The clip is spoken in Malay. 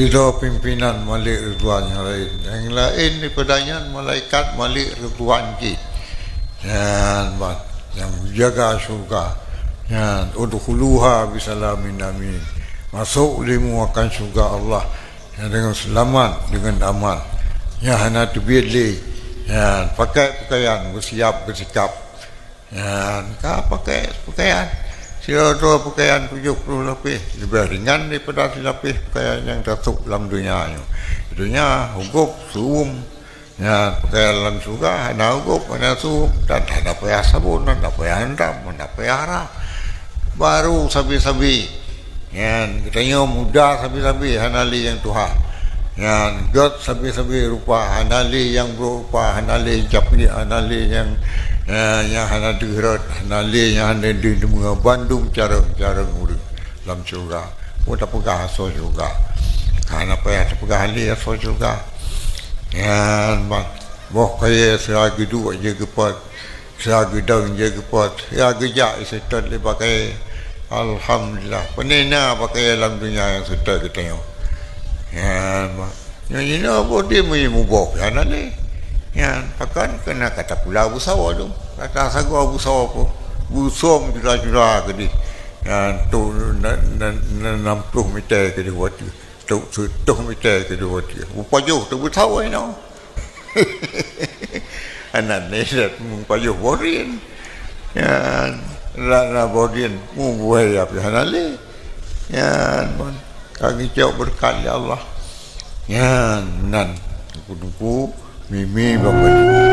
ridha pimpinan Malik Ridwan yang lain. Yang lain daripadanya malaikat Malik Ridwan yang menjaga syurga. Udkhuluha bisalamin amin. Masuk limu akan syurga Allah dengan selamat, dengan aman. Hana tubiadli. Pakai pakaian, bersiap, bersikap. Pakai pakaian. Sila dua pakaian 70 lebih. Lebih ringan daripada silapih pakaian yang datuk dalam dunia. Dunia hukum, suum. Pakaian dalam surga, hana hukum, hana suum. Dan hana payah sabun, hana payah hendam, hana payah harap. Baru sabi-sabi. Katanya muda sabi-sabi, hanali yang Tuhan. God sabi-sabi rupa, hanali yang berupa, hanali japi, hanali yang hana digerat, hanali yang hana di Bandung cara nguri dalam surga. Mudah pegah so surga. Hana payah pegah hali so surga. Boh kaya selagi dua je kepat, selagi daun je kepat, selagi jak setan le pakai. Alhamdulillah. Penena pakai dalam dunia yang sudah kita tengok. Yang ini apa dia mubah kan ni? Pakan kena kata pula Abu Sawa tu. Kata sagu Abu Sawa pun. Busum jura-jura ke di. Tu 60 meter ke di waktu. Tu 70 meter ke di waktu. Upayuh tu Sawa ni. Anak ni dah upayuh borin. Rana bodian buai apa hanale kami jauh berkat ya Allah nan kudu mimi bapak